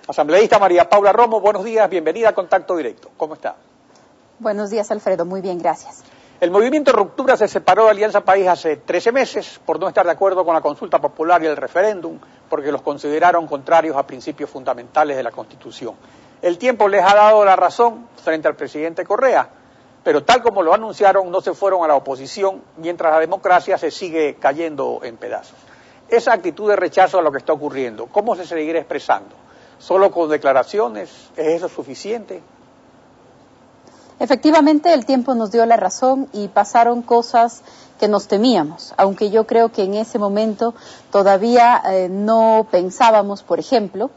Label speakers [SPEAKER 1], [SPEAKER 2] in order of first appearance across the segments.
[SPEAKER 1] Asambleísta María Paula Romo, buenos días, bienvenida a Contacto Directo. ¿Cómo está?
[SPEAKER 2] Buenos días, Alfredo. Muy bien, gracias.
[SPEAKER 1] El movimiento Ruptura se separó de Alianza País hace 13 meses por no estar de acuerdo con la consulta popular y el referéndum, porque los consideraron contrarios a principios fundamentales de la Constitución. El tiempo les ha dado la razón frente al presidente Correa, pero tal como lo anunciaron, no se fueron a la oposición, mientras la democracia se sigue cayendo en pedazos. Esa actitud de rechazo a lo que está ocurriendo, ¿cómo se seguirá expresando? ¿Solo con declaraciones? ¿Es eso suficiente?
[SPEAKER 2] Efectivamente, el tiempo nos dio la razón y pasaron cosas que nos temíamos, aunque yo creo que en ese momento todavía no pensábamos, por ejemplo,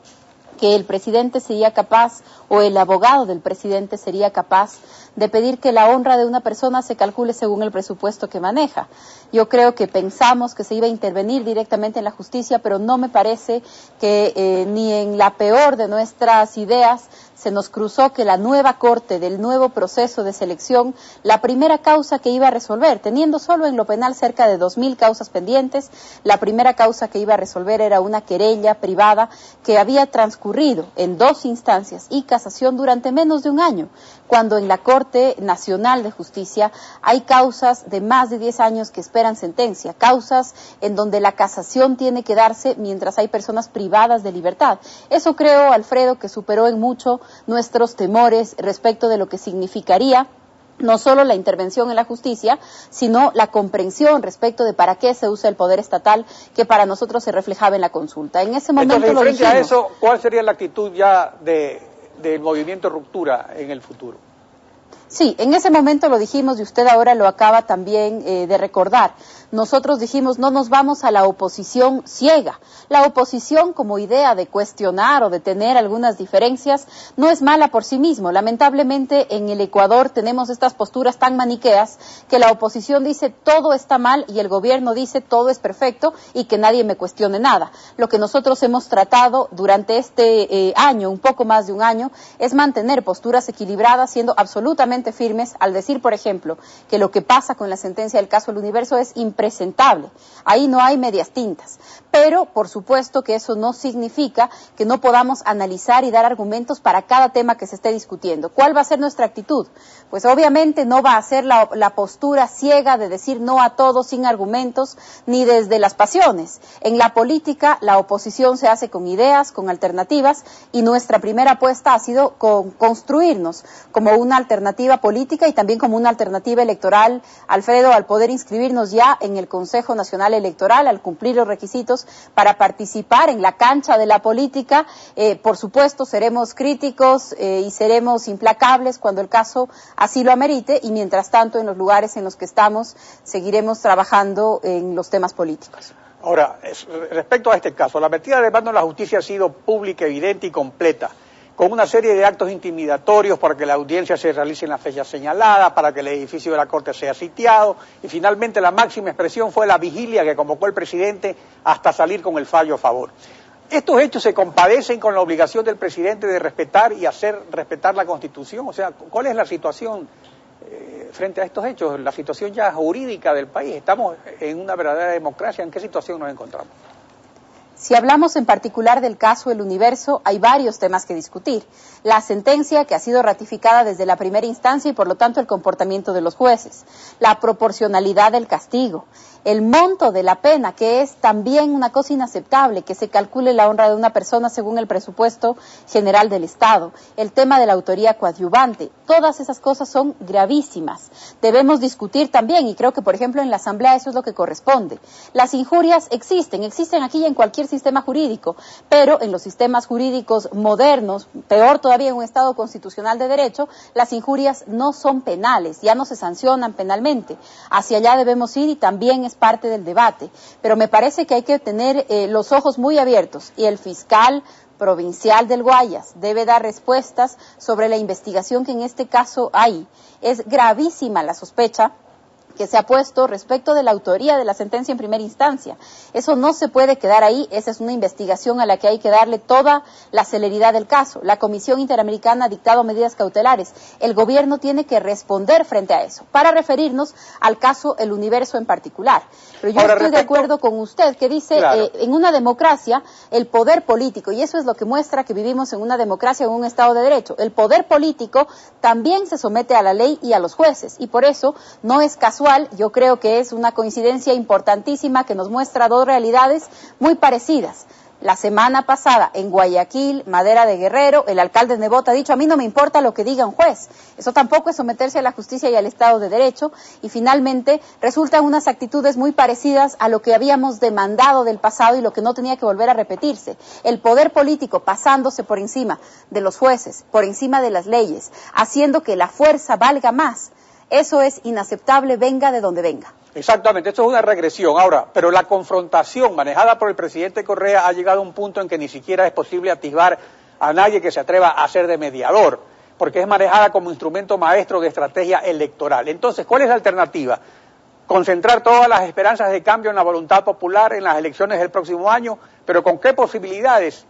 [SPEAKER 2] que el presidente sería capaz, o el abogado del presidente sería capaz de pedir que la honra de una persona se calcule según el presupuesto que maneja. Yo creo que pensamos que se iba a intervenir directamente en la justicia, pero no me parece que ni en la peor de nuestras ideas se nos cruzó que la nueva corte del nuevo proceso de selección, la primera causa que iba a resolver, teniendo solo en lo penal cerca de 2.000 causas pendientes, la primera causa que iba a resolver era una querella privada que había transcurrido en 2 instancias y casación durante menos de un año, cuando en la Corte Nacional de Justicia hay causas de más de 10 años que esperan sentencia, causas en donde la casación tiene que darse mientras hay personas privadas de libertad. Eso creo, Alfredo, que superó en mucho nuestros temores respecto de lo que significaría no solo la intervención en la justicia, sino la comprensión respecto de para qué se usa el poder estatal, que para nosotros se reflejaba en la consulta. En ese momento
[SPEAKER 1] entonces,
[SPEAKER 2] lo dijimos.
[SPEAKER 1] frente a eso, ¿cuál sería la actitud ya del movimiento Ruptura en el futuro?
[SPEAKER 2] Sí, en ese momento lo dijimos y usted ahora lo acaba también de recordar. Nosotros dijimos no nos vamos a la oposición ciega. La oposición como idea de cuestionar o de tener algunas diferencias no es mala por sí mismo. Lamentablemente en el Ecuador tenemos estas posturas tan maniqueas que la oposición dice todo está mal y el gobierno dice todo es perfecto y que nadie me cuestione nada. Lo que nosotros hemos tratado durante este año, un poco más de un año, es mantener posturas equilibradas siendo absolutamente firmes al decir, por ejemplo, que lo que pasa con la sentencia del caso del Universo es impresentable. Ahí no hay medias tintas. Pero, por supuesto, que eso no significa que no podamos analizar y dar argumentos para cada tema que se esté discutiendo. ¿Cuál va a ser nuestra actitud? Pues obviamente no va a ser la postura ciega de decir no a todo sin argumentos, ni desde las pasiones. En la política, la oposición se hace con ideas, con alternativas, y nuestra primera apuesta ha sido con construirnos como una alternativa política y también como una alternativa electoral, Alfredo, al poder inscribirnos ya en el Consejo Nacional Electoral, al cumplir los requisitos para participar en la cancha de la política. Por supuesto, seremos críticos y seremos implacables cuando el caso así lo amerite, y mientras tanto, en los lugares en los que estamos, seguiremos trabajando en los temas políticos.
[SPEAKER 1] Ahora, respecto a este caso, la metida de mano en la justicia ha sido pública, evidente y completa, con una serie de actos intimidatorios para que la audiencia se realice en la fecha señalada, para que el edificio de la Corte sea sitiado, y finalmente la máxima expresión fue la vigilia que convocó el presidente hasta salir con el fallo a favor. ¿Estos hechos se compadecen con la obligación del presidente de respetar y hacer respetar la Constitución? O sea, ¿cuál es la situación frente a estos hechos, la situación ya jurídica del país? ¿Estamos en una verdadera democracia? ¿En qué situación nos encontramos?
[SPEAKER 2] Si hablamos en particular del caso El Universo, hay varios temas que discutir. La sentencia que ha sido ratificada desde la primera instancia y por lo tanto el comportamiento de los jueces, la proporcionalidad del castigo, el monto de la pena, que es también una cosa inaceptable, que se calcule la honra de una persona según el presupuesto general del Estado, el tema de la autoría coadyuvante, todas esas cosas son gravísimas. Debemos discutir también, y creo que por ejemplo en la Asamblea eso es lo que corresponde. Las injurias existen aquí y en cualquier sistema jurídico, pero en los sistemas jurídicos modernos, peor todavía en un Estado constitucional de derecho, las injurias no son penales, ya no se sancionan penalmente. Hacia allá debemos ir y también es parte del debate, pero me parece que hay que tener los ojos muy abiertos y el fiscal provincial del Guayas debe dar respuestas sobre la investigación que en este caso hay. Es gravísima la sospecha que se ha puesto respecto de la autoría de la sentencia en primera instancia. Eso no se puede quedar ahí, esa es una investigación a la que hay que darle toda la celeridad del caso. La Comisión Interamericana ha dictado medidas cautelares. El gobierno tiene que responder frente a eso, para referirnos al caso El Universo en particular. Pero yo estoy de acuerdo con usted, que dice, claro, en una democracia, el poder político, y eso es lo que muestra que vivimos en una democracia, en un Estado de Derecho, el poder político también se somete a la ley y a los jueces, y por eso no es casual, yo creo que es una coincidencia importantísima que nos muestra dos realidades muy parecidas. La semana pasada en Guayaquil, Madera de Guerrero, el alcalde Nebot ha dicho, a mí no me importa lo que diga un juez. Eso tampoco es someterse a la justicia y al Estado de Derecho. Y finalmente resultan unas actitudes muy parecidas a lo que habíamos demandado del pasado y lo que no tenía que volver a repetirse. El poder político pasándose por encima de los jueces, por encima de las leyes, haciendo que la fuerza valga más. Eso es inaceptable, venga de donde venga.
[SPEAKER 1] Exactamente, esto es una regresión. Ahora, pero la confrontación manejada por el presidente Correa ha llegado a un punto en que ni siquiera es posible atisbar a nadie que se atreva a ser de mediador, porque es manejada como instrumento maestro de estrategia electoral. Entonces, ¿cuál es la alternativa? Concentrar todas las esperanzas de cambio en la voluntad popular en las elecciones del próximo año, pero ¿con qué posibilidades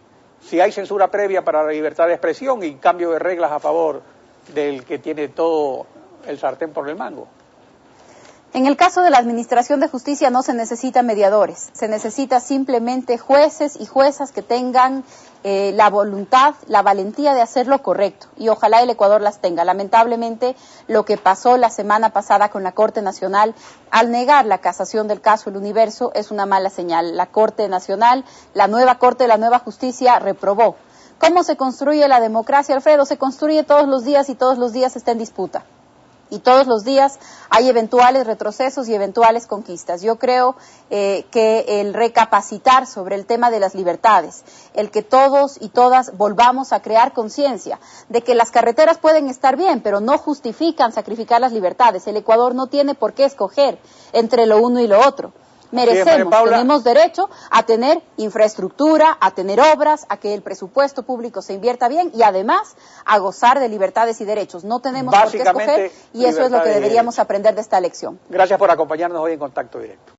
[SPEAKER 1] si hay censura previa para la libertad de expresión y cambio de reglas a favor del que tiene todo el sartén por el mango?
[SPEAKER 2] En el caso de la Administración de Justicia no se necesitan mediadores, se necesita simplemente jueces y juezas que tengan la voluntad, la valentía de hacer lo correcto, y ojalá el Ecuador las tenga. Lamentablemente, lo que pasó la semana pasada con la Corte Nacional, al negar la casación del caso El Universo, es una mala señal. La Corte Nacional, la nueva Corte de la Nueva Justicia, reprobó. ¿Cómo se construye la democracia, Alfredo? Se construye todos los días y todos los días está en disputa. Y todos los días hay eventuales retrocesos y eventuales conquistas. Yo creo que el recapacitar sobre el tema de las libertades, el que todos y todas volvamos a crear conciencia de que las carreteras pueden estar bien, pero no justifican sacrificar las libertades. El Ecuador no tiene por qué escoger entre lo uno y lo otro. Merecemos, tenemos derecho a tener infraestructura, a tener obras, a que el presupuesto público se invierta bien y además a gozar de libertades y derechos. No tenemos por qué escoger y eso es lo que deberíamos aprender de esta lección.
[SPEAKER 1] Gracias por acompañarnos hoy en Contacto Directo.